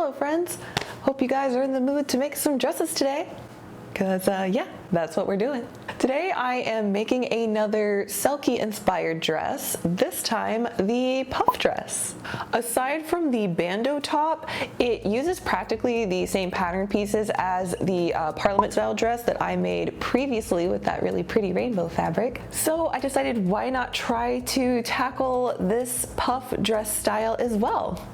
Hello friends, hope you guys are in the mood to make some dresses today, because yeah, that's what we're doing. Today I am making another Selkie inspired dress, this time the puff dress. Aside from the bandeau top, it uses practically the same pattern pieces as the Parliament style dress that I made previously with that really pretty rainbow fabric. So I decided why not try to tackle this puff dress style as well.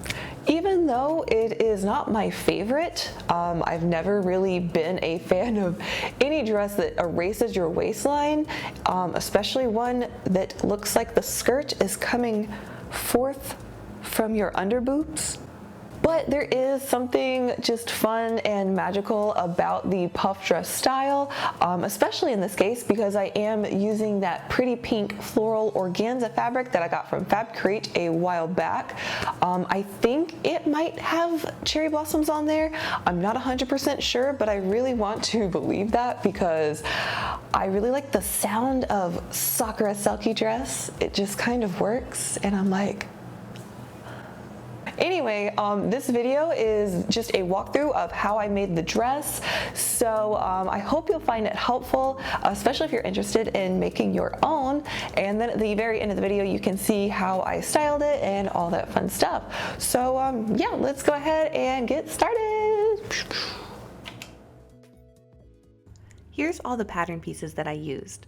Even though it is not my favorite, I've never really been a fan of any dress that erases your waistline, especially one that looks like the skirt is coming forth from your underboobs. But there is something just fun and magical about the puff dress style, especially in this case because I am using that pretty pink floral organza fabric that I got from Fab Create a while back. I think it might have cherry blossoms on there. I'm not 100% sure, but I really want to believe that because I really like the sound of Sakura Selkie dress. It just kind of works, and I'm like, anyway, this video is just a walkthrough of how I made the dress, so I hope you'll find it helpful, especially if you're interested in making your own. And then at the very end of the video you can see how I styled it and all that fun stuff. So yeah, let's go ahead and get started. Here's all the pattern pieces that I used.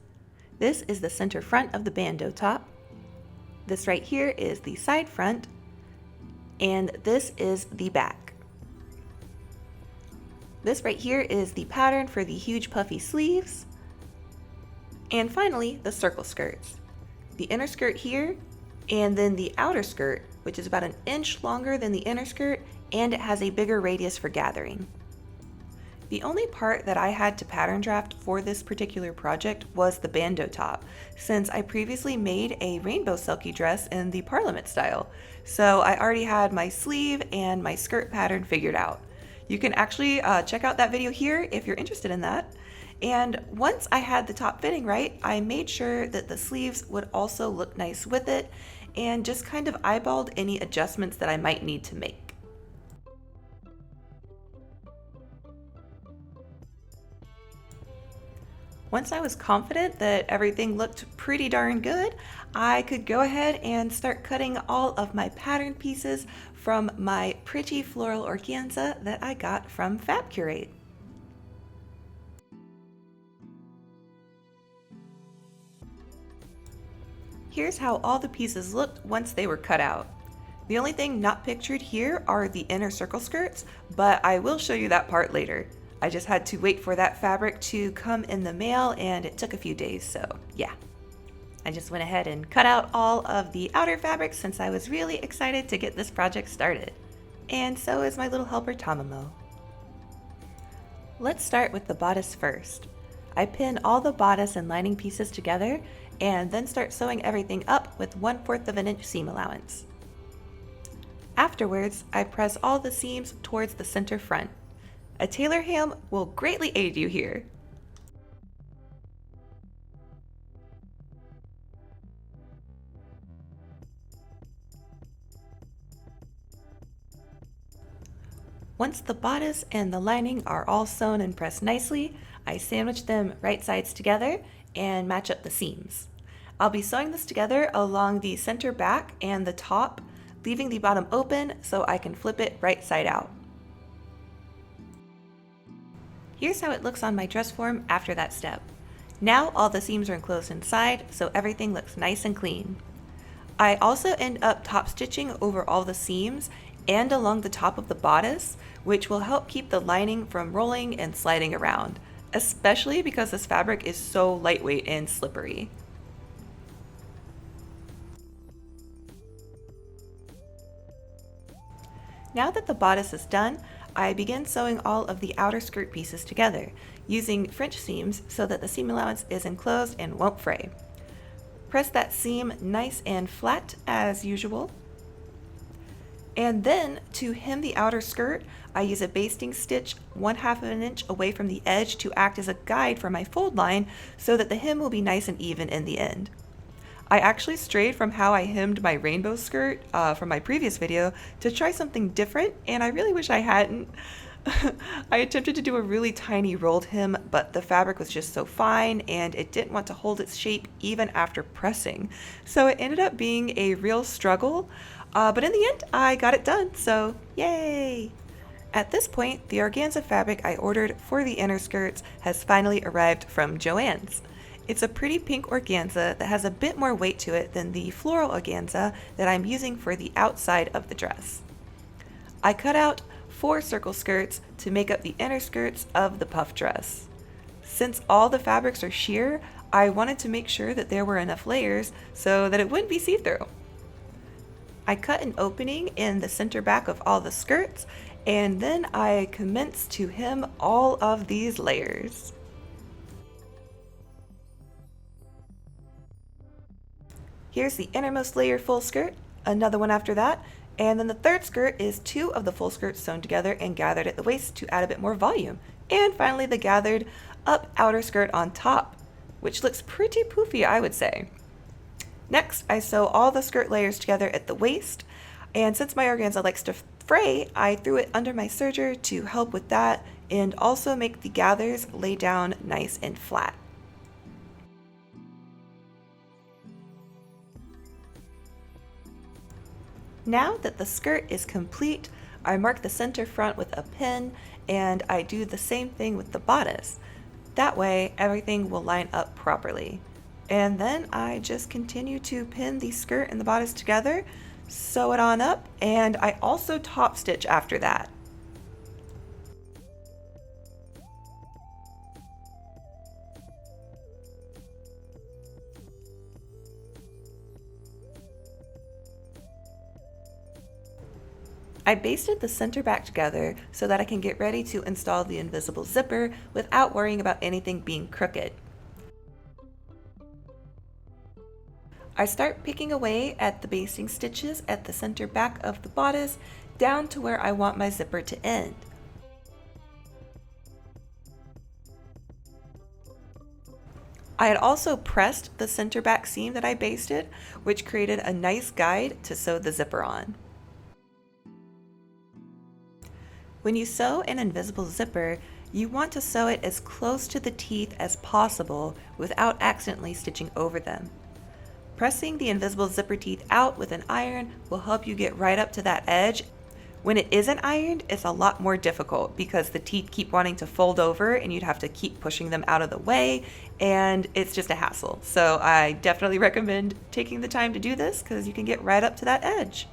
This is the center front of the bandeau top. This right here is the side front. And this is the back. This right here is the pattern for the huge puffy sleeves. And finally, the circle skirts. The inner skirt here, and then the outer skirt, which is about an inch longer than the inner skirt, and it has a bigger radius for gathering. The only part that I had to pattern draft for this particular project was the bandeau top, since I previously made a rainbow Selkie dress in the Parliament style. So I already had my sleeve and my skirt pattern figured out. You can actually check out that video here if you're interested in that. And once I had the top fitting right, I made sure that the sleeves would also look nice with it, and just kind of eyeballed any adjustments that I might need to make. Once I was confident that everything looked pretty darn good, I could go ahead and start cutting all of my pattern pieces from my pretty floral organza that I got from Fab Create. Here's how all the pieces looked once they were cut out. The only thing not pictured here are the inner circle skirts, but I will show you that part later. I just had to wait for that fabric to come in the mail, and it took a few days, so yeah. I just went ahead and cut out all of the outer fabric since I was really excited to get this project started. And so is my little helper Tamamo. Let's start with the bodice first. I pin all the bodice and lining pieces together and then start sewing everything up with 1/4 of an inch seam allowance. Afterwards, I press all the seams towards the center front. A tailor ham will greatly aid you here. Once the bodice and the lining are all sewn and pressed nicely, I sandwich them right sides together and match up the seams. I'll be sewing this together along the center back and the top, leaving the bottom open so I can flip it right side out. Here's how it looks on my dress form after that step. Now all the seams are enclosed inside, so everything looks nice and clean. I also end up top stitching over all the seams and along the top of the bodice, which will help keep the lining from rolling and sliding around, especially because this fabric is so lightweight and slippery. Now that the bodice is done, I begin sewing all of the outer skirt pieces together, using French seams so that the seam allowance is enclosed and won't fray. Press that seam nice and flat as usual. And then to hem the outer skirt, I use a basting stitch 1/2 of an inch away from the edge to act as a guide for my fold line so that the hem will be nice and even in the end. I actually strayed from how I hemmed my rainbow skirt from my previous video to try something different, and I really wish I hadn't. I attempted to do a really tiny rolled hem, but the fabric was just so fine and it didn't want to hold its shape even after pressing. So it ended up being a real struggle, but in the end I got it done, so yay! At this point, the organza fabric I ordered for the inner skirts has finally arrived from Joann's. It's a pretty pink organza that has a bit more weight to it than the floral organza that I'm using for the outside of the dress. I cut out 4 circle skirts to make up the inner skirts of the puff dress. Since all the fabrics are sheer, I wanted to make sure that there were enough layers so that it wouldn't be see-through. I cut an opening in the center back of all the skirts, and then I commenced to hem all of these layers. Here's the innermost layer full skirt, another one after that, and then the third skirt is 2 of the full skirts sewn together and gathered at the waist to add a bit more volume. And finally the gathered up outer skirt on top, which looks pretty poofy, I would say. Next, I sew all the skirt layers together at the waist, and since my organza likes to fray, I threw it under my serger to help with that and also make the gathers lay down nice and flat. Now that the skirt is complete, I mark the center front with a pin, and I do the same thing with the bodice. That way everything will line up properly. And then I just continue to pin the skirt and the bodice together, sew it on up, and I also top stitch after that. I basted the center back together so that I can get ready to install the invisible zipper without worrying about anything being crooked. I start picking away at the basting stitches at the center back of the bodice down to where I want my zipper to end. I had also pressed the center back seam that I basted, which created a nice guide to sew the zipper on. When you sew an invisible zipper, you want to sew it as close to the teeth as possible without accidentally stitching over them. Pressing the invisible zipper teeth out with an iron will help you get right up to that edge. When it isn't ironed, it's a lot more difficult because the teeth keep wanting to fold over and you'd have to keep pushing them out of the way, and it's just a hassle. So I definitely recommend taking the time to do this because you can get right up to that edge.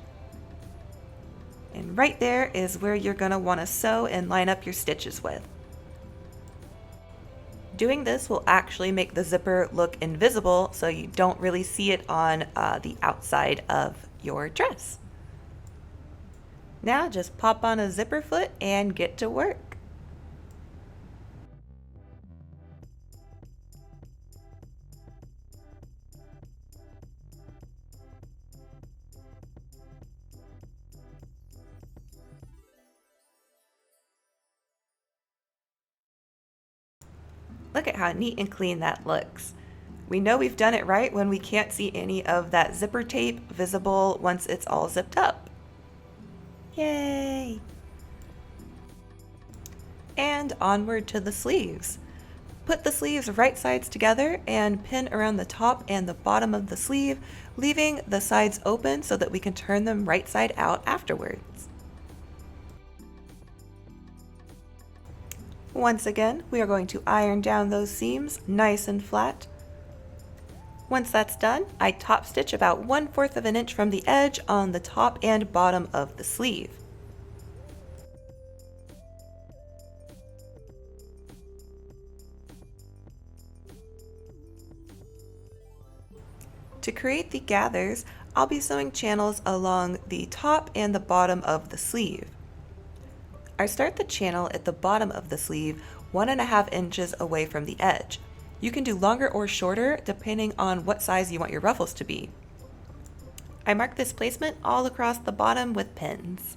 And right there is where you're going to want to sew and line up your stitches with. Doing this will actually make the zipper look invisible so you don't really see it on the outside of your dress. Now just pop on a zipper foot and get to work. Look at how neat and clean that looks. We know we've done it right when we can't see any of that zipper tape visible once it's all zipped up. Yay! And onward to the sleeves. Put the sleeves right sides together and pin around the top and the bottom of the sleeve, leaving the sides open so that we can turn them right side out afterwards. Once again, we are going to iron down those seams nice and flat. Once that's done, I top stitch about 1/4 of an inch from the edge on the top and bottom of the sleeve. To create the gathers, I'll be sewing channels along the top and the bottom of the sleeve. I start the channel at the bottom of the sleeve 1.5 inches away from the edge. You can do longer or shorter depending on what size you want your ruffles to be. I mark this placement all across the bottom with pins.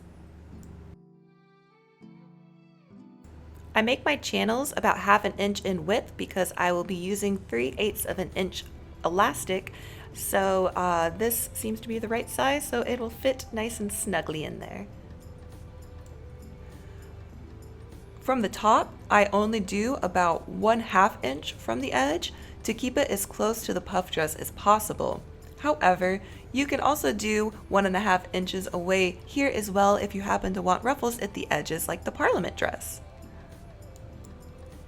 I make my channels about 1/2 inch in width because I will be using 3/8 of an inch elastic So this seems to be the right size, so it'll fit nice and snugly in there. From the top, I only do about 1/2 inch from the edge to keep it as close to the puff dress as possible. However, you can also do 1.5 inches away here as well if you happen to want ruffles at the edges like the Parliament dress.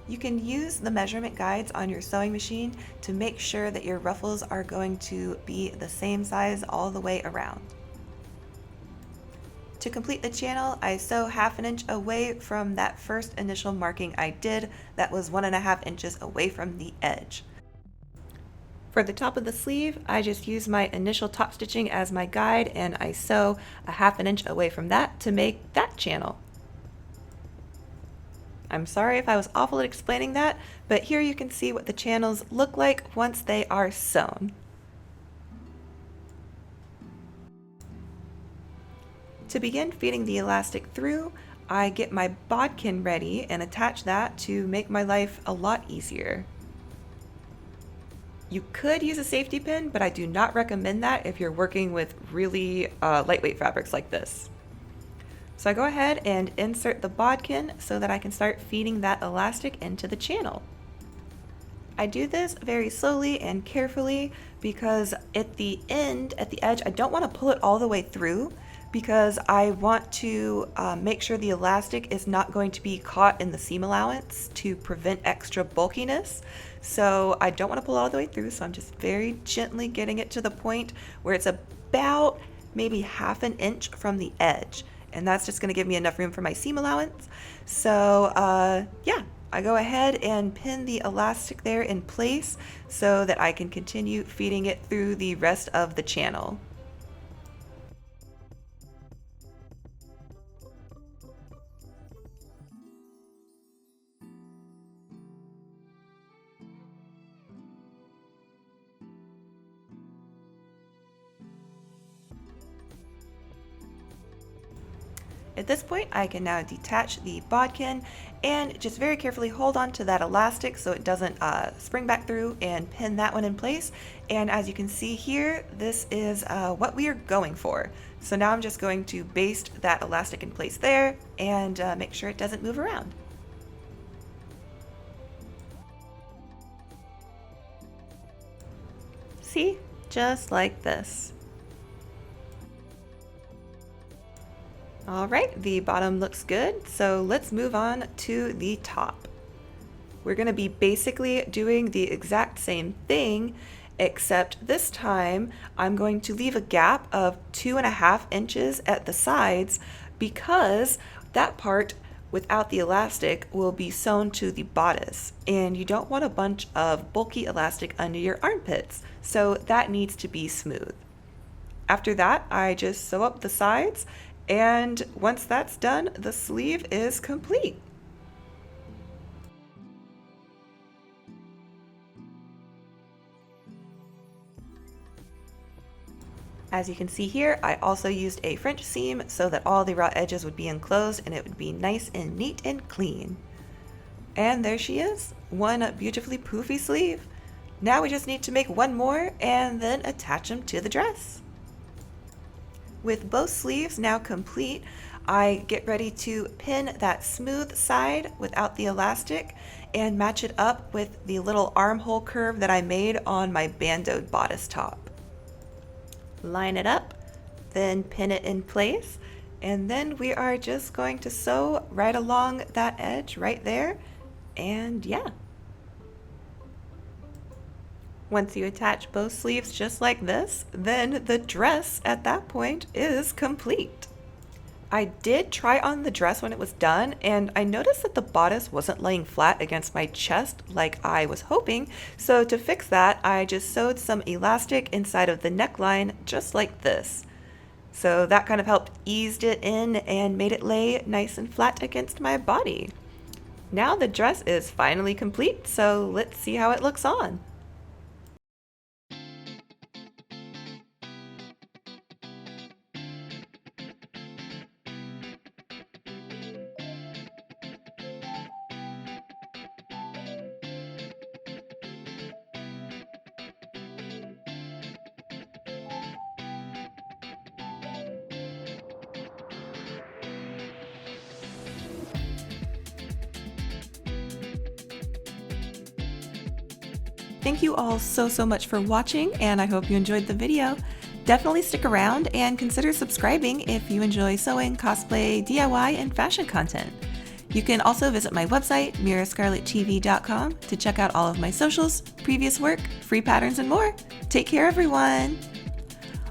You can use the measurement guides on your sewing machine to make sure that your ruffles are going to be the same size all the way around. To complete the channel, I sew 1/2 inch away from that first initial marking I did that was 1.5 inches away from the edge. For the top of the sleeve, I just use my initial top stitching as my guide and I sew 1/2 inch away from that to make that channel. I'm sorry if I was awful at explaining that, but here you can see what the channels look like once they are sewn. To begin feeding the elastic through, I get my bodkin ready and attach that to make my life a lot easier. You could use a safety pin, but I do not recommend that if you're working with really lightweight fabrics like this. So I go ahead and insert the bodkin so that I can start feeding that elastic into the channel. I do this very slowly and carefully because at the end, at the edge, I don't want to pull it all the way through because I want to make sure the elastic is not going to be caught in the seam allowance to prevent extra bulkiness. So I don't want to pull it all the way through, so I'm just very gently getting it to the point where it's about maybe 1/2 inch from the edge. And that's just going to give me enough room for my seam allowance. So yeah, I go ahead and pin the elastic there in place so that I can continue feeding it through the rest of the channel. At this point, I can now detach the bodkin and just very carefully hold on to that elastic so it doesn't spring back through and pin that one in place. And as you can see here, this is what we are going for. So now I'm just going to baste that elastic in place there and make sure it doesn't move around. See, just like this. All right, the bottom looks good, so let's move on to the top. We're going to be basically doing the exact same thing, except this time I'm going to leave a gap of 2.5 inches at the sides because that part without the elastic will be sewn to the bodice, and you don't want a bunch of bulky elastic under your armpits, so that needs to be smooth. After that, I just sew up the sides, and once that's done, the sleeve is complete. As you can see here, I also used a French seam so that all the raw edges would be enclosed and it would be nice and neat and clean. And there she is, one beautifully poofy sleeve. Now we just need to make one more and then attach them to the dress. With both sleeves now complete, I get ready to pin that smooth side without the elastic and match it up with the little armhole curve that I made on my bandeaued bodice top. Line it up, then pin it in place, and then we are just going to sew right along that edge right there, and yeah. Once you attach both sleeves just like this, then the dress at that point is complete. I did try on the dress when it was done, and I noticed that the bodice wasn't laying flat against my chest like I was hoping, so to fix that, I just sewed some elastic inside of the neckline just like this. So that kind of helped eased it in and made it lay nice and flat against my body. Now the dress is finally complete, so let's see how it looks on. Thank you all so much for watching, and I hope you enjoyed the video. Definitely stick around and consider subscribing if you enjoy sewing, cosplay, DIY, and fashion content. You can also visit my website, mirascarlettv.com, to check out all of my socials, previous work, free patterns, and more. Take care, everyone!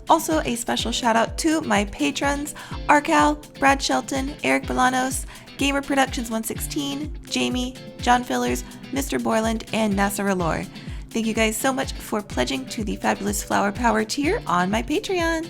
Also, a special shout out to my patrons, Arcal, Brad Shelton, Eric Bolanos, Gamer Productions 116, Jamie, John Fillers, Mr. Borland, and Nasser Allure. Thank you guys so much for pledging to the Fabulous Flower Power tier on my Patreon.